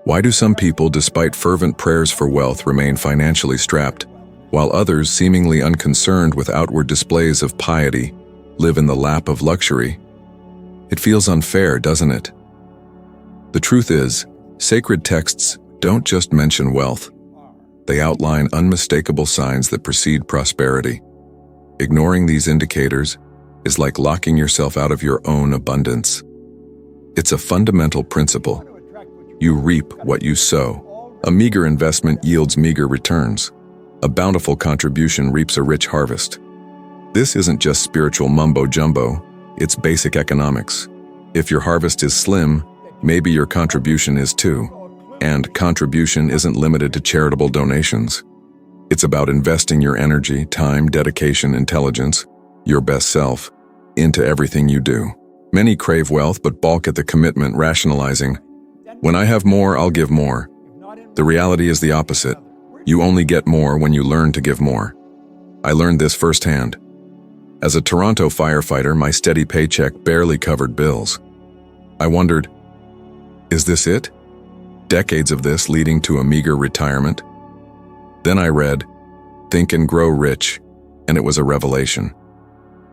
Why do some people, despite fervent prayers for wealth, remain financially strapped, while others, seemingly unconcerned with outward displays of piety, live in the lap of luxury? It feels unfair, doesn't it? The truth is, sacred texts don't just mention wealth. They outline unmistakable signs that precede prosperity. Ignoring these indicators is like locking yourself out of your own abundance. It's a fundamental principle. You reap what you sow. A meager investment yields meager returns. A bountiful contribution reaps a rich harvest. This isn't just spiritual mumbo-jumbo, it's basic economics. If your harvest is slim, maybe your contribution is too. And contribution isn't limited to charitable donations. It's about investing your energy, time, dedication, intelligence, your best self, into everything you do. Many crave wealth but balk at the commitment, rationalizing, "When I have more, I'll give more." The reality is the opposite. You only get more when you learn to give more. I learned this firsthand. As a Toronto firefighter, my steady paycheck barely covered bills. I wondered, is this it? Decades of this leading to a meager retirement? Then I read, Think and Grow Rich, and it was a revelation.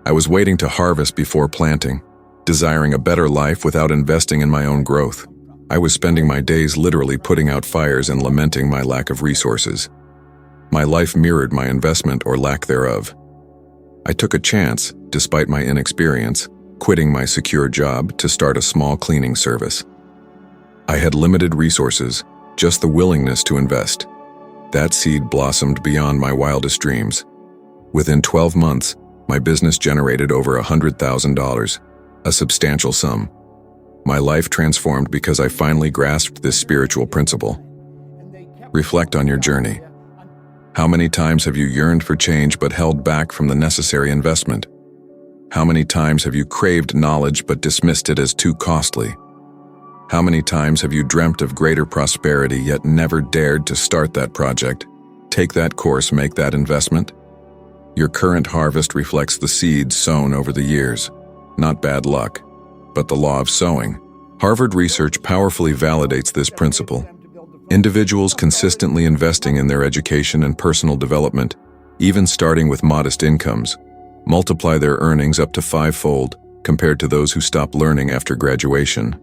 I was waiting to harvest before planting, desiring a better life without investing in my own growth. I was spending my days literally putting out fires and lamenting my lack of resources. My life mirrored my investment or lack thereof. I took a chance, despite my inexperience, quitting my secure job to start a small cleaning service. I had limited resources, just the willingness to invest. That seed blossomed beyond my wildest dreams. Within 12 months, my business generated over $100,000, a substantial sum. My life transformed because I finally grasped this spiritual principle. Reflect on your journey. How many times have you yearned for change but held back from the necessary investment? How many times have you craved knowledge but dismissed it as too costly? How many times have you dreamt of greater prosperity yet never dared to start that project, take that course, make that investment? Your current harvest reflects the seeds sown over the years, not bad luck, but the law of sowing. Harvard research powerfully validates this principle. Individuals consistently investing in their education and personal development, even starting with modest incomes, multiply their earnings up to 5-fold compared to those who stop learning after graduation.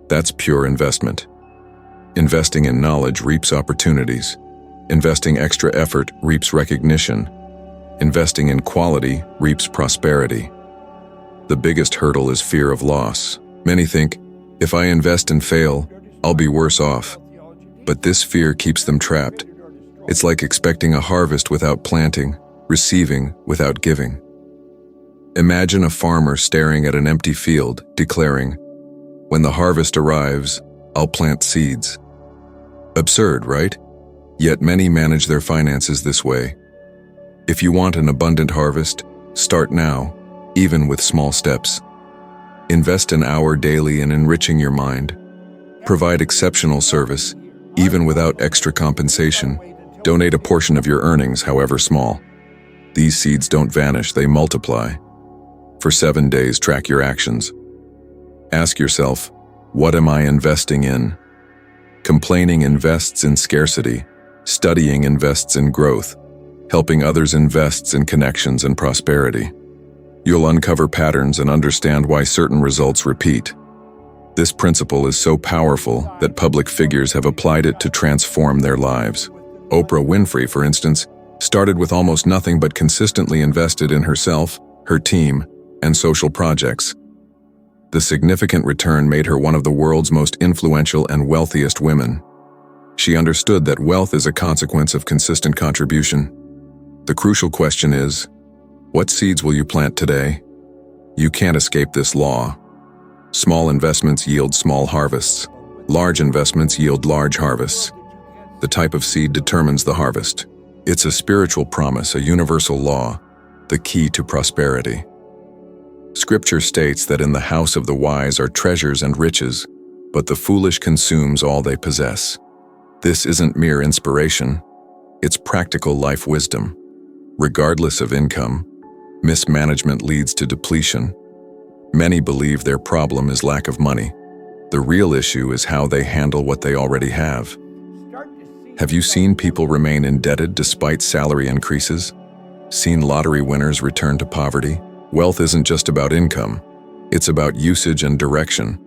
That's pure investment. Investing in knowledge reaps opportunities. Investing extra effort reaps recognition. Investing in quality reaps prosperity. The biggest hurdle is fear of loss. Many think, if I invest and fail, I'll be worse off. But this fear keeps them trapped. It's like expecting a harvest without planting, receiving without giving. Imagine a farmer staring at an empty field, declaring, "When the harvest arrives, I'll plant seeds." Absurd, right? Yet many manage their finances this way. If you want an abundant harvest, start now, even with small steps. Invest an hour daily in enriching your mind. Provide exceptional service, even without extra compensation. Donate a portion of your earnings, however small. These seeds don't vanish, they multiply. For 7 days, track your actions. Ask yourself, what am I investing in? Complaining invests in scarcity. Studying invests in growth. Helping others invests in connections and prosperity. You'll uncover patterns and understand why certain results repeat. This principle is so powerful that public figures have applied it to transform their lives. Oprah Winfrey, for instance, started with almost nothing but consistently invested in herself, her team, and social projects. The significant return made her one of the world's most influential and wealthiest women. She understood that wealth is a consequence of consistent contribution. The crucial question is, what seeds will you plant today? You can't escape this law. Small investments yield small harvests. Large investments yield large harvests. The type of seed determines the harvest. It's a spiritual promise, a universal law, the key to prosperity. Scripture states that in the house of the wise are treasures and riches, but the foolish consumes all they possess. This isn't mere inspiration, it's practical life wisdom. Regardless of income, mismanagement leads to depletion. Many believe their problem is lack of money, The real issue is how they handle what they already have. Have you seen people remain indebted despite salary increases? Seen lottery winners return to poverty? Wealth isn't just about income. It's about usage and direction.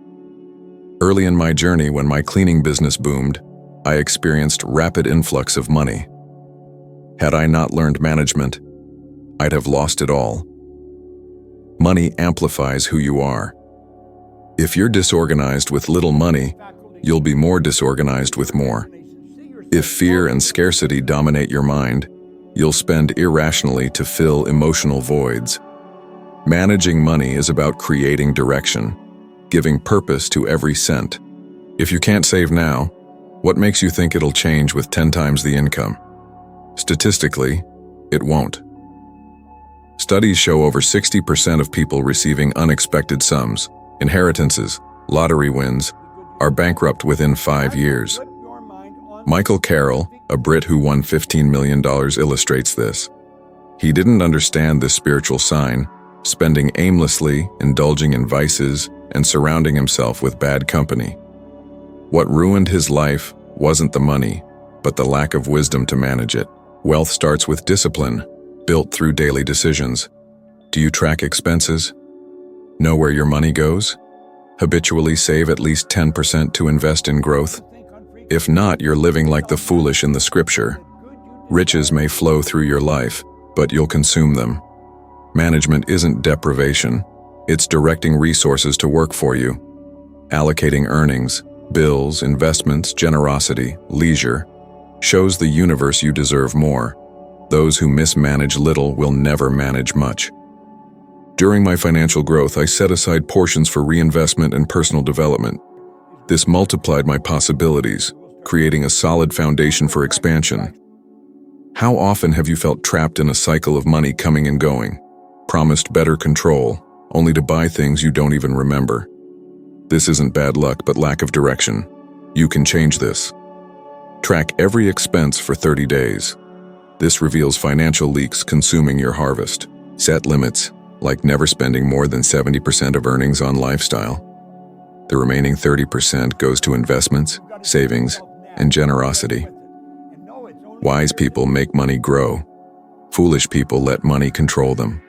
Early in my journey, when my cleaning business boomed, I experienced rapid influx of money. Had I not learned management, I'd have lost it all. Money amplifies who you are. If you're disorganized with little money, you'll be more disorganized with more. If fear and scarcity dominate your mind, you'll spend irrationally to fill emotional voids. Managing money is about creating direction, giving purpose to every cent. If you can't save now, what makes you think it'll change with 10 times the income? Statistically, it won't. Studies show over 60% of people receiving unexpected sums, inheritances, lottery wins, are bankrupt within 5 years. Michael Carroll, a Brit who won $15 million, illustrates this. He didn't understand this spiritual sign, spending aimlessly, indulging in vices, and surrounding himself with bad company. What ruined his life wasn't the money, but the lack of wisdom to manage it. Wealth starts with discipline, built through daily decisions. Do you track expenses? Know where your money goes? Habitually save at least 10% to invest in growth? If not, you're living like the foolish in the scripture. Riches may flow through your life, but you'll consume them. Management isn't deprivation. It's directing resources to work for you. Allocating earnings, bills, investments, generosity, leisure, shows the universe you deserve more. Those who mismanage little will never manage much. During my financial growth, I set aside portions for reinvestment and personal development. This multiplied my possibilities, creating a solid foundation for expansion. How often have you felt trapped in a cycle of money coming and going, promised better control, only to buy things you don't even remember? This isn't bad luck, but lack of direction. You can change this. Track every expense for 30 days. This reveals financial leaks consuming your harvest. Set limits, like never spending more than 70% of earnings on lifestyle. The remaining 30% goes to investments, savings, and generosity. Wise people make money grow. Foolish people let money control them.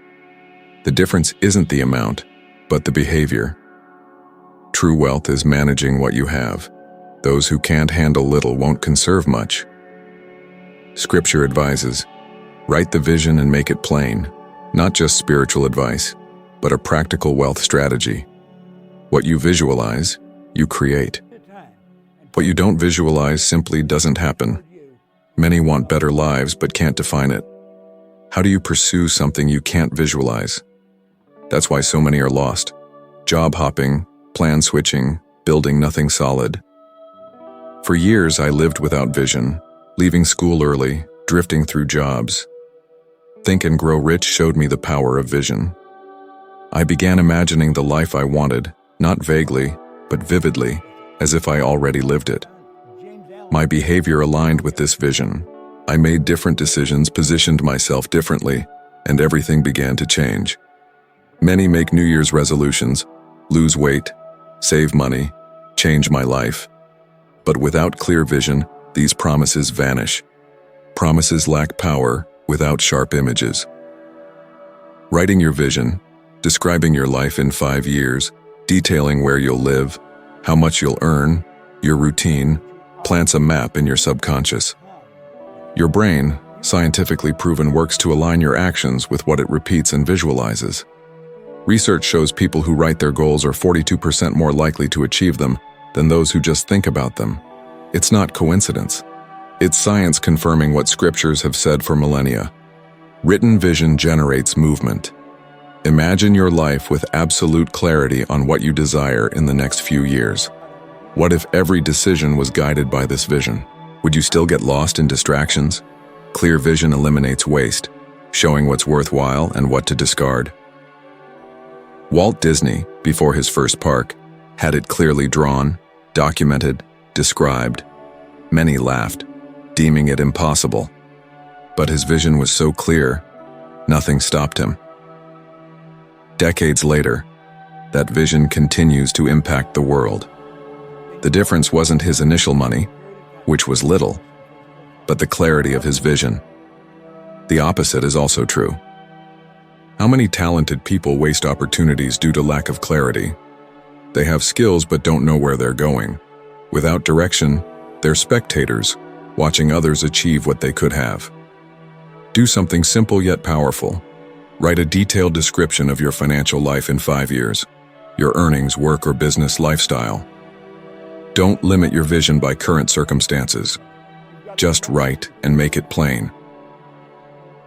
The difference isn't the amount, but the behavior. True wealth is managing what you have. Those who can't handle little won't conserve much. Scripture advises, write the vision and make it plain, not just spiritual advice, but a practical wealth strategy. What you visualize, you create. What you don't visualize simply doesn't happen. Many want better lives but can't define it. How do you pursue something you can't visualize? That's why so many are lost. Job hopping, plan switching, building nothing solid. For years I lived without vision, leaving school early, drifting through jobs. Think and Grow Rich showed me the power of vision. I began imagining the life I wanted, not vaguely, but vividly, as if I already lived it. My behavior aligned with this vision. I made different decisions, positioned myself differently, and everything began to change. Many make New Year's resolutions, lose weight, save money, change my life. But without clear vision, these promises vanish. Promises lack power without sharp images. Writing your vision, describing your life in 5 years, detailing where you'll live, how much you'll earn, your routine, plants a map in your subconscious. Your brain, scientifically proven, works to align your actions with what it repeats and visualizes. Research shows people who write their goals are 42% more likely to achieve them than those who just think about them. It's not coincidence. It's science confirming what scriptures have said for millennia. Written vision generates movement. Imagine your life with absolute clarity on what you desire in the next few years. What if every decision was guided by this vision? Would you still get lost in distractions? Clear vision eliminates waste, showing what's worthwhile and what to discard. Walt Disney, before his first park, had it clearly drawn, documented, described. Many laughed, deeming it impossible. But his vision was so clear, nothing stopped him. Decades later, that vision continues to impact the world. The difference wasn't his initial money, which was little, but the clarity of his vision. The opposite is also true. How many talented people waste opportunities due to lack of clarity? They have skills but don't know where they're going. Without direction, they're spectators, watching others achieve what they could have. Do something simple yet powerful. Write a detailed description of your financial life in 5 years, your earnings, work, or business lifestyle. Don't limit your vision by current circumstances. Just write and make it plain.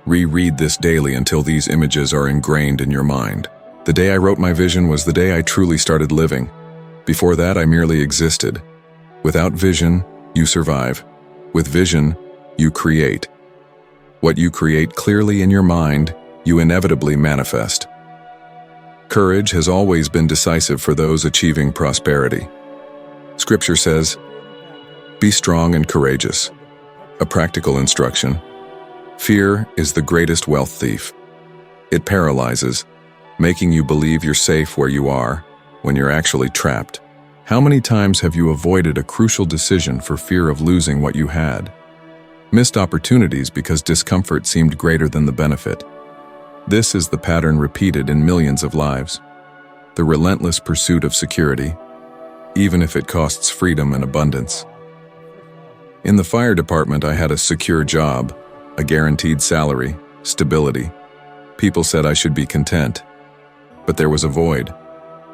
Reread this daily until these images are ingrained in your mind. The day I wrote my vision was the day I truly started living. Before that, I merely existed. Without vision, you survive. With vision, you create. What you create clearly in your mind, you inevitably manifest. Courage has always been decisive for those achieving prosperity. Scripture says, "Be strong and courageous." A practical instruction. Fear is the greatest wealth thief. It paralyzes, making you believe you're safe where you are when you're actually trapped. How many times have you avoided a crucial decision for fear of losing what you had? Missed opportunities because discomfort seemed greater than the benefit. This is the pattern repeated in millions of lives. The relentless pursuit of security, even if it costs freedom and abundance. In the fire department, I had a secure job, a guaranteed salary, stability. People said I should be content. But there was a void.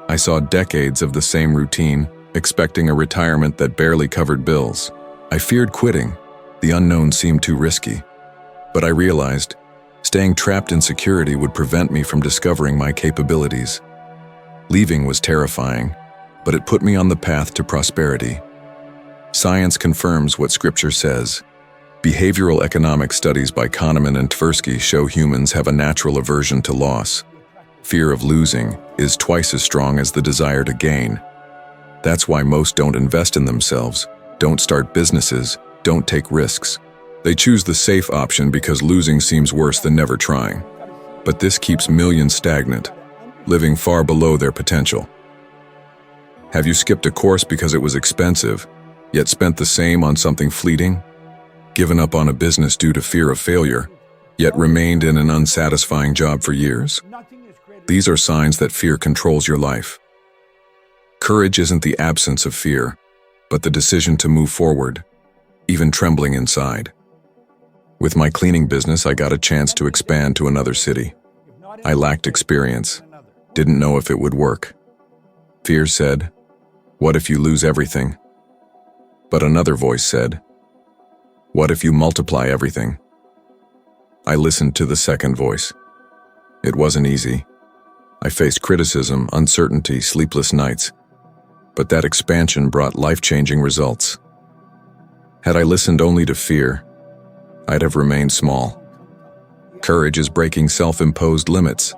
I saw decades of the same routine, expecting a retirement that barely covered bills. I feared quitting. The unknown seemed too risky. But I realized, staying trapped in security would prevent me from discovering my capabilities. Leaving was terrifying, but it put me on the path to prosperity. Science confirms what Scripture says. Behavioral economic studies by Kahneman and Tversky show humans have a natural aversion to loss. Fear of losing is twice as strong as the desire to gain. That's why most don't invest in themselves, don't start businesses, don't take risks. They choose the safe option because losing seems worse than never trying. But this keeps millions stagnant, living far below their potential. Have you skipped a course because it was expensive, yet spent the same on something fleeting? Given up on a business due to fear of failure, yet remained in an unsatisfying job for years? These are signs that fear controls your life. Courage isn't the absence of fear, but the decision to move forward, even trembling inside. With my cleaning business, I got a chance to expand to another city. I lacked experience, didn't know if it would work. Fear said, "What if you lose everything?" But another voice said, "What if you multiply everything?" I listened to the second voice. It wasn't easy. I faced criticism, uncertainty, sleepless nights. But that expansion brought life-changing results. Had I listened only to fear, I'd have remained small. Courage is breaking self-imposed limits,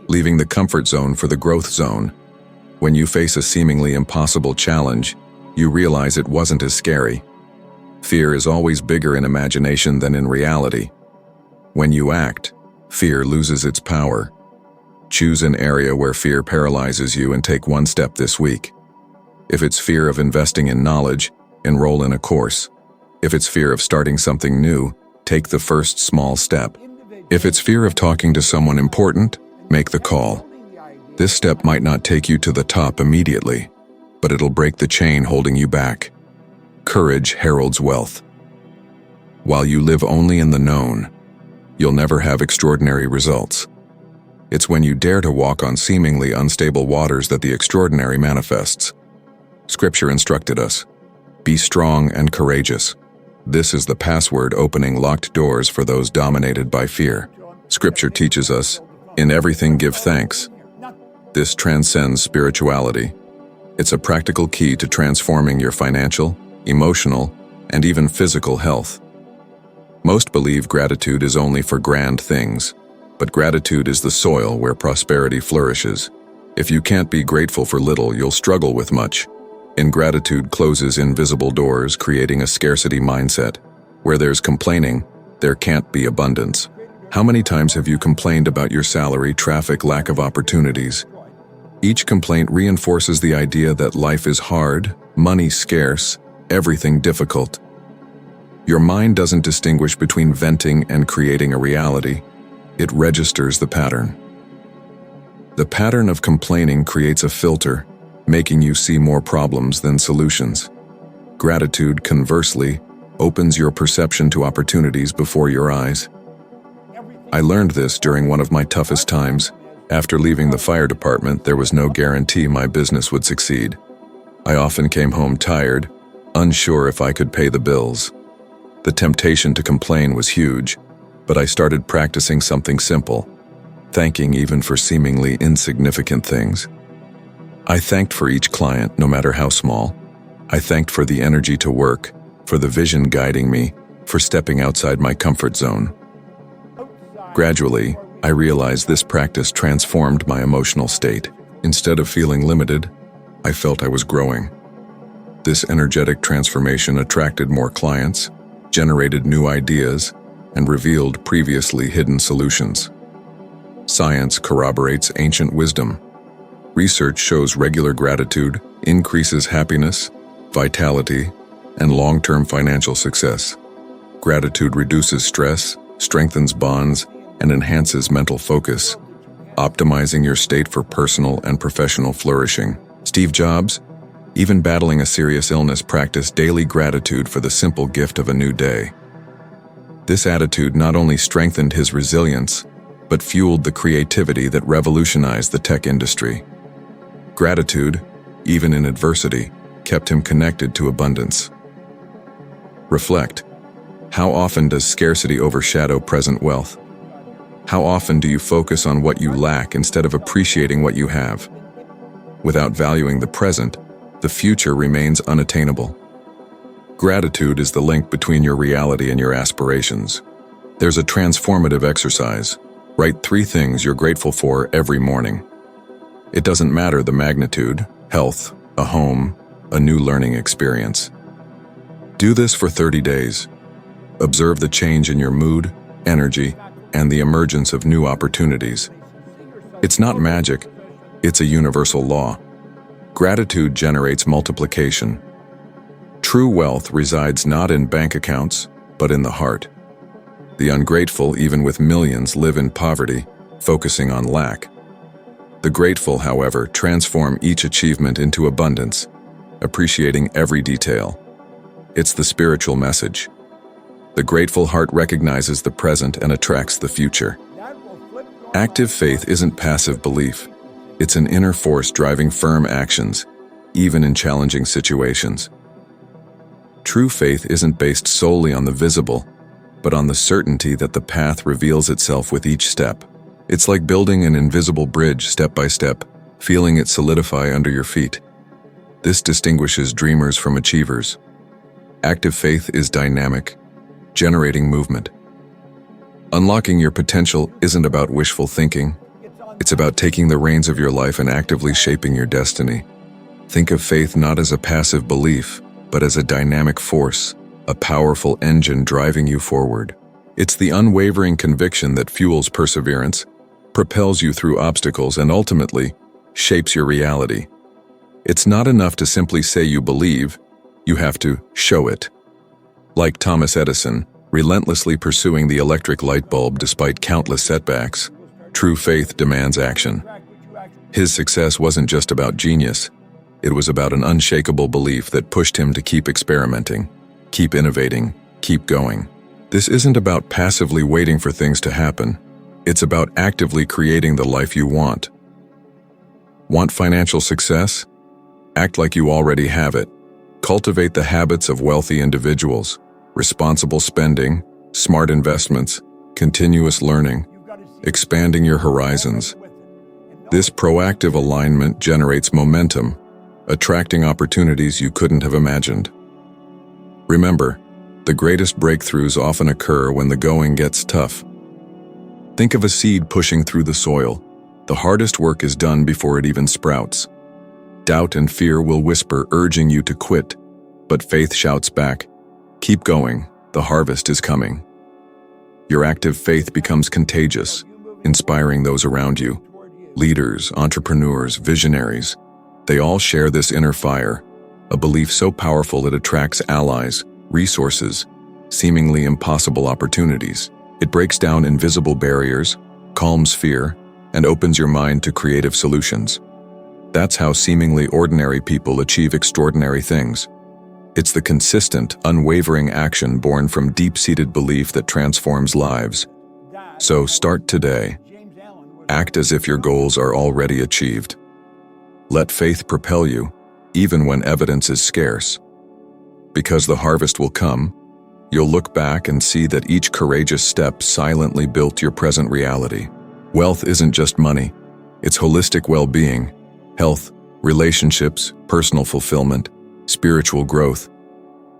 leaving the comfort zone for the growth zone. When you face a seemingly impossible challenge, you realize it wasn't as scary. Fear is always bigger in imagination than in reality. When you act, fear loses its power. Choose an area where fear paralyzes you and take one step this week. If it's fear of investing in knowledge, enroll in a course. If it's fear of starting something new, take the first small step. If it's fear of talking to someone important, make the call. This step might not take you to the top immediately, but it'll break the chain holding you back. Courage heralds wealth. While you live only in the known, you'll never have extraordinary results. It's when you dare to walk on seemingly unstable waters that the extraordinary manifests. Scripture instructed us, "Be strong and courageous." This is the password opening locked doors for those dominated by fear. Scripture teaches us, "In everything give thanks." This transcends spirituality. It's a practical key to transforming your financial, emotional, and even physical health. Most believe gratitude is only for grand things, but gratitude is the soil where prosperity flourishes. If you can't be grateful for little, you'll struggle with much. Ingratitude closes invisible doors, creating a scarcity mindset. Where there's complaining, there can't be abundance. How many times have you complained about your salary, traffic, lack of opportunities? Each complaint reinforces the idea that life is hard, money scarce, everything difficult. Your mind doesn't distinguish between venting and creating a reality. It registers the pattern. The pattern of complaining creates a filter, making you see more problems than solutions. Gratitude, conversely, opens your perception to opportunities before your eyes. I learned this during one of my toughest times. After leaving the fire department, there was no guarantee my business would succeed. I often came home tired, unsure if I could pay the bills. The temptation to complain was huge, but I started practicing something simple, thanking even for seemingly insignificant things. I thanked for each client, no matter how small. I thanked for the energy to work, for the vision guiding me, for stepping outside my comfort zone. Gradually, I realized this practice transformed my emotional state. Instead of feeling limited, I felt I was growing. This energetic transformation attracted more clients, generated new ideas, and revealed previously hidden solutions. Science corroborates ancient wisdom. Research shows regular gratitude increases happiness, vitality, and long-term financial success. Gratitude reduces stress, strengthens bonds, and enhances mental focus, optimizing your state for personal and professional flourishing. Steve Jobs, even battling a serious illness, practiced daily gratitude for the simple gift of a new day. This attitude not only strengthened his resilience, but fueled the creativity that revolutionized the tech industry. Gratitude, even in adversity, kept him connected to abundance. Reflect. How often does scarcity overshadow present wealth? How often do you focus on what you lack instead of appreciating what you have? Without valuing the present, the future remains unattainable. Gratitude is the link between your reality and your aspirations. There's a transformative exercise. Write 3 things you're grateful for every morning. It doesn't matter the magnitude, health, a home, a new learning experience. Do this for 30 days. Observe the change in your mood, energy, and the emergence of new opportunities. It's not magic, it's a universal law. Gratitude generates multiplication. True wealth resides not in bank accounts, but in the heart. The ungrateful, even with millions, live in poverty, focusing on lack. The grateful, however, transform each achievement into abundance, appreciating every detail. It's the spiritual message. The grateful heart recognizes the present and attracts the future. Active faith isn't passive belief. It's an inner force driving firm actions, even in challenging situations. True faith isn't based solely on the visible, but on the certainty that the path reveals itself with each step. It's like building an invisible bridge step by step, feeling it solidify under your feet. This distinguishes dreamers from achievers. Active faith is dynamic, generating movement. Unlocking your potential isn't about wishful thinking. It's about taking the reins of your life and actively shaping your destiny. Think of faith not as a passive belief, but as a dynamic force, a powerful engine driving you forward. It's the unwavering conviction that fuels perseverance, propels you through obstacles, and ultimately shapes your reality. It's not enough to simply say you believe, you have to show it. Like Thomas Edison, relentlessly pursuing the electric light bulb despite countless setbacks, true faith demands action. His success wasn't just about genius, it was about an unshakable belief that pushed him to keep experimenting, keep innovating, keep going. This isn't about passively waiting for things to happen. It's about actively creating the life you want. Want financial success? Act like you already have it. Cultivate the habits of wealthy individuals: responsible spending, smart investments, continuous learning, expanding your horizons. This proactive alignment generates momentum, attracting opportunities you couldn't have imagined. Remember, the greatest breakthroughs often occur when the going gets tough. Think of a seed pushing through the soil. The hardest work is done before it even sprouts. Doubt and fear will whisper, urging you to quit, but faith shouts back, "Keep going, the harvest is coming." Your active faith becomes contagious, inspiring those around you. Leaders, entrepreneurs, visionaries, they all share this inner fire, a belief so powerful it attracts allies, resources, seemingly impossible opportunities. It breaks down invisible barriers, calms fear, and opens your mind to creative solutions. That's how seemingly ordinary people achieve extraordinary things. It's the consistent, unwavering action born from deep-seated belief that transforms lives. So start today. Act as if your goals are already achieved. Let faith propel you, even when evidence is scarce. Because the harvest will come, you'll look back and see that each courageous step silently built your present reality. Wealth isn't just money. It's holistic well-being, health, relationships, personal fulfillment, spiritual growth.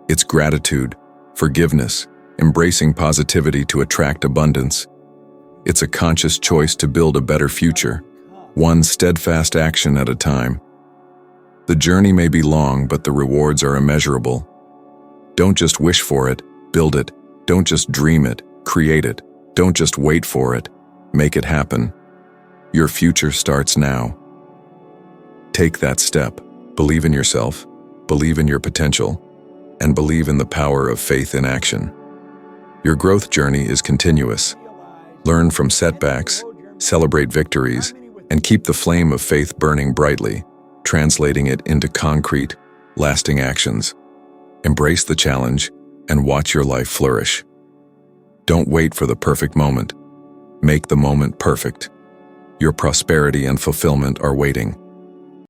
It's gratitude, forgiveness, embracing positivity to attract abundance. It's a conscious choice to build a better future, one steadfast action at a time. The journey may be long, but the rewards are immeasurable. Don't just wish for it, build it. Don't just dream it, create it. Don't just wait for it, make it happen. Your future starts now. Take that step. Believe in yourself, believe in your potential, and believe in the power of faith in action. Your growth journey is continuous. Learn from setbacks, celebrate victories, and keep the flame of faith burning brightly, translating it into concrete, lasting actions. Embrace the challenge and watch your life flourish. Don't wait for the perfect moment. Make the moment perfect. Your prosperity and fulfillment are waiting.